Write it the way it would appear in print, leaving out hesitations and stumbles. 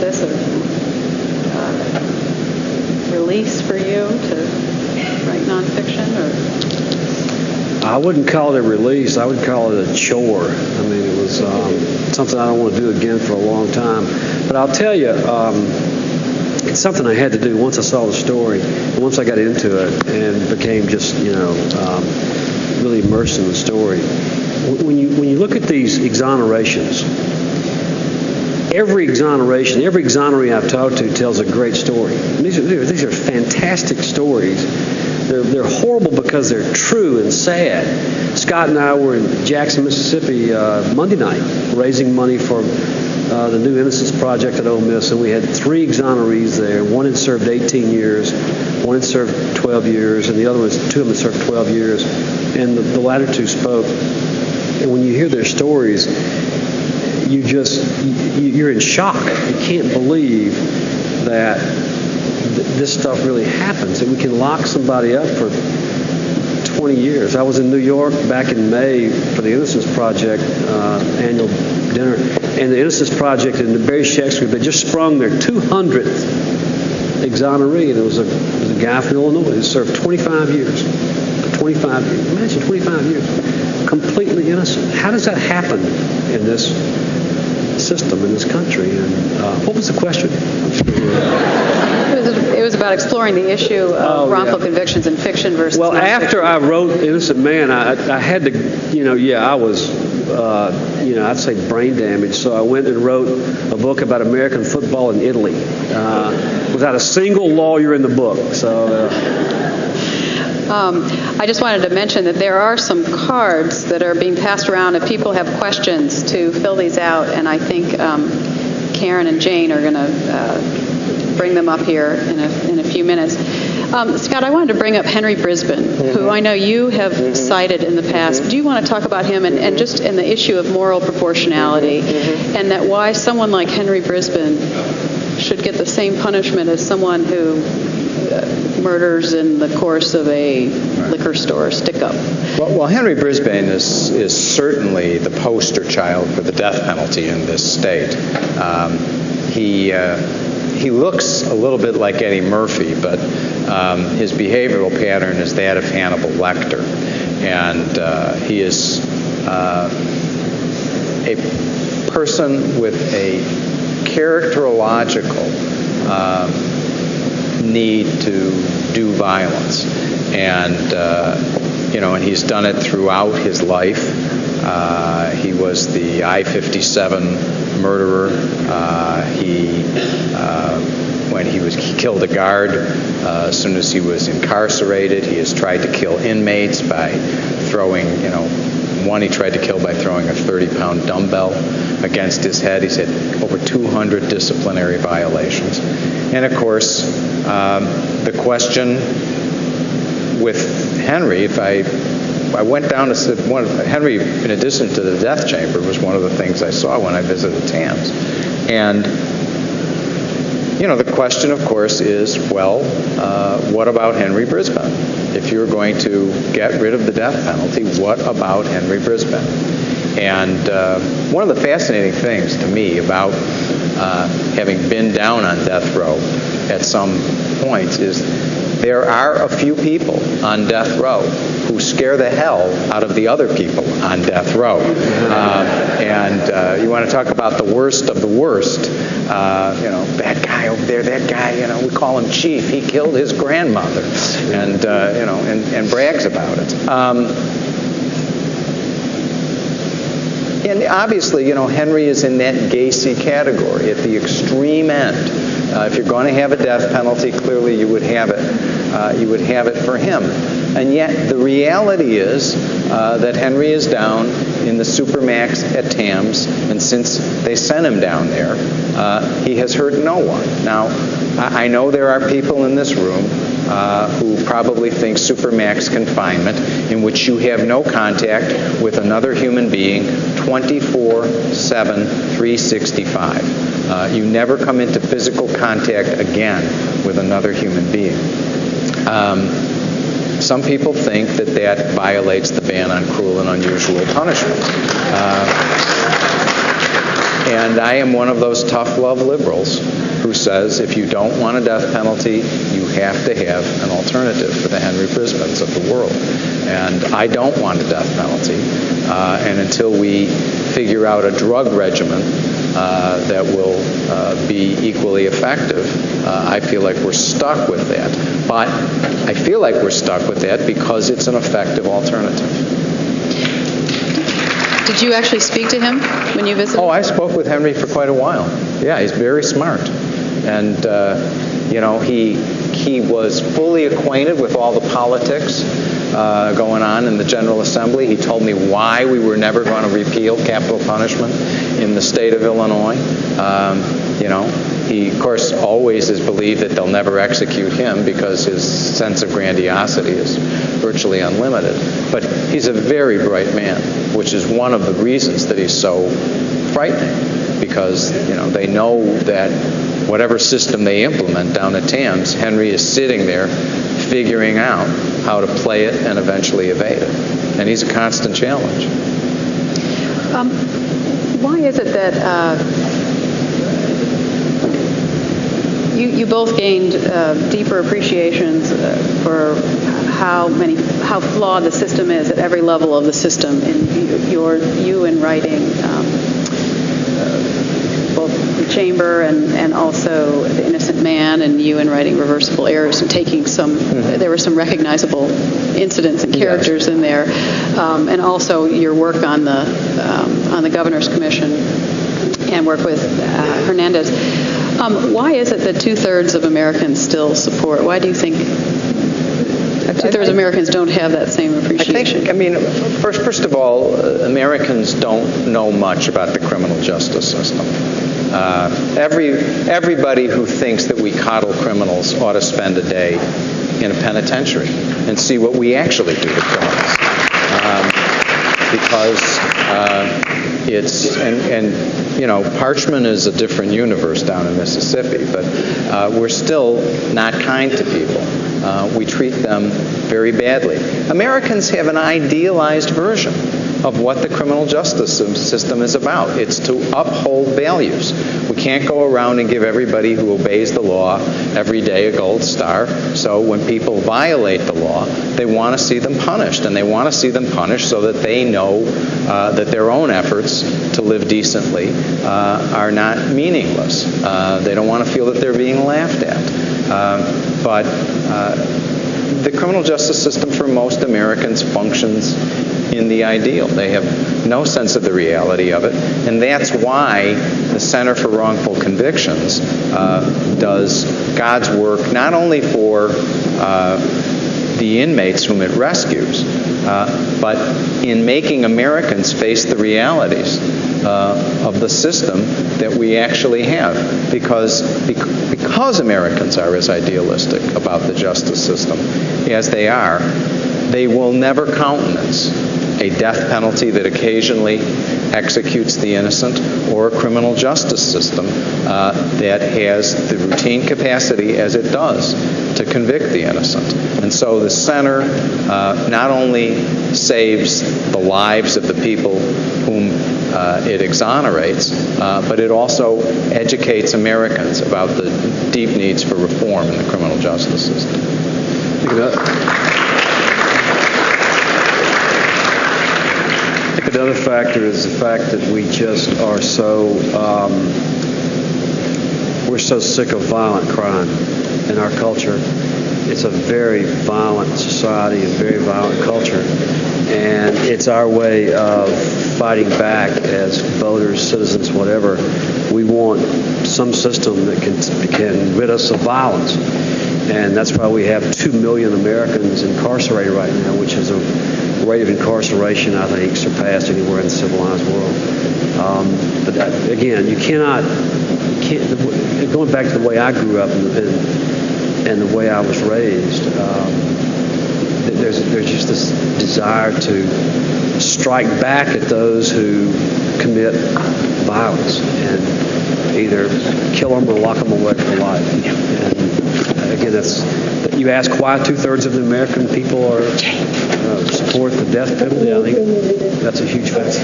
this a release for you to write nonfiction, or? I wouldn't call it a release. I would call it a chore. I mean, it was something I don't want to do again for a long time. But I'll tell you, it's something I had to do once I saw the story, and once I got into it and became just, really immersed in the story. When you look at these exonerations, every exoneree I've talked to tells a great story. And these are fantastic stories. They're horrible because they're true and sad. Scott and I were in Jackson, Mississippi Monday night raising money for the new Innocence project at Ole Miss, and we had 3 exonerees there. One had served 18 years, one had served 12 years, and the other ones, 2 of them had served 12 years. And the latter 2 spoke. And when you hear their stories, you're in shock. You can't believe that this stuff really happens, that we can lock somebody up for 20 years. I was in New York back in May for the Innocence Project annual dinner, and the Innocence Project and the Barry Scheck's group, they just sprung their 200th exoneree, and it was a guy from Illinois who served 25 years. 25 years. Imagine 25 years. Completely innocent. How does that happen in this system, in this country? And what was the question? It was about exploring the issue of wrongful convictions in fiction versus Well, nonfiction. after I wrote Innocent Man, I had to, I was, I'd say brain damaged. So I went and wrote a book about American football in Italy without a single lawyer in the book. So. I just wanted to mention that there are some cards that are being passed around if people have questions to fill these out, and I think Karen and Jane are going to bring them up here in a few minutes. Scott, I wanted to bring up Henry Brisbane, who I know you have cited in the past. Do you want to talk about him and just in the issue of moral proportionality, and that why someone like Henry Brisbane should get the same punishment as someone who murders in the course of a liquor store stick-up? Well, Henry Brisbane is certainly the poster child for the death penalty in this state. He looks a little bit like Eddie Murphy, but his behavioral pattern is that of Hannibal Lecter. And he is a person with a characterological need to do violence. And, and he's done it throughout his life. He was the I-57 murderer. When he killed a guard as soon as he was incarcerated. He has tried to kill inmates by throwing, one he tried to kill by throwing a 30-pound dumbbell against his head. He's had over 200 disciplinary violations. And of course, the question with Henry, if I went down to Henry, in addition to the death chamber, was one of the things I saw when I visited Tams. And the question, of course, is, what about Henry Brisbane? If you're going to get rid of the death penalty, what about Henry Brisbane? And one of the fascinating things to me about having been down on death row at some points is there are a few people on death row who scare the hell out of the other people on death row. And you want to talk about the worst of the worst. That guy over there, that guy, we call him Chief. He killed his grandmother, and and brags about it. And obviously, Henry is in that Gacy category at the extreme end. If you're going to have a death penalty, clearly you would have it. You would have it for him. And yet the reality is that Henry is down in the Supermax at Tams, and since they sent him down there, he has hurt no one. Now, I know there are people in this room who probably think Supermax confinement, in which you have no contact with another human being 24/7, 365. You never come into physical contact again with another human being. Some people think that violates the ban on cruel and unusual punishment. And I am one of those tough love liberals who says if you don't want a death penalty, you have to have an alternative for the Henry Brisbans of the world. And I don't want a death penalty. And until we figure out a drug regimen that will be equally effective, I feel like we're stuck with that. But I feel like we're stuck with that because it's an effective alternative. Did you actually speak to him when you visited? Oh, I spoke with Henry for quite a while. Yeah, he's very smart. And, he was fully acquainted with all the politics going on in the General Assembly. He told me why we were never going to repeal capital punishment in the state of Illinois. He, of course, always has believed that they'll never execute him because his sense of grandiosity is virtually unlimited. But he's a very bright man, which is one of the reasons that he's so frightening, because, they know that whatever system they implement down at Tams, Henry is sitting there figuring out how to play it and eventually evade it. And he's a constant challenge. Why is it that you both gained deeper appreciations for how flawed the system is at every level of the system? You in writing both the Chamber and also The Innocent Man, and you in writing Reversible Errors, and taking there were some recognizable incidents and characters in there, and also your work on the Governor's Commission and work with Hernandez. Why is it that 2/3 of Americans still support? Why do you think 2/3 of Americans don't have that same appreciation? First of all, Americans don't know much about the criminal justice system. Everybody who thinks that we coddle criminals ought to spend a day in a penitentiary and see what we actually do to criminals. Because Parchman is a different universe down in Mississippi, but we're still not kind to people. We treat them very badly. Americans have an idealized version of what the criminal justice system is about. It's to uphold values. We can't go around and give everybody who obeys the law every day a gold star. So when people violate the law, they want to see them punished, and they want to see them punished so that they know that their own efforts to live decently are not meaningless. They don't want to feel that they're being laughed at. But the criminal justice system for most Americans functions in the ideal. They have no sense of the reality of it, and that's why the Center for Wrongful Convictions does God's work not only for the inmates whom it rescues, but in making Americans face the realities of the system that we actually have. Because Americans are as idealistic about the justice system as they are, they will never countenance a death penalty that occasionally executes the innocent, or a criminal justice system that has the routine capacity, as it does, to convict the innocent. And so the center not only saves the lives of the people whom it exonerates, but it also educates Americans about the deep needs for reform in the criminal justice system. I think another factor is the fact that we just are we're so sick of violent crime in our culture. It's a very violent society, a very violent culture, and it's our way of fighting back as voters, citizens, whatever. We want some system that can rid us of violence, and that's why we have 2 million Americans incarcerated right now, which is a rate of incarceration, I think, surpassed anywhere in the civilized world. But again, you can't. Going back to the way I grew up and the way I was raised, there's just this desire to strike back at those who commit violence and either kill them or lock them away for life. And again, you ask why 2/3 of the American people support the death penalty. I think that's a huge factor.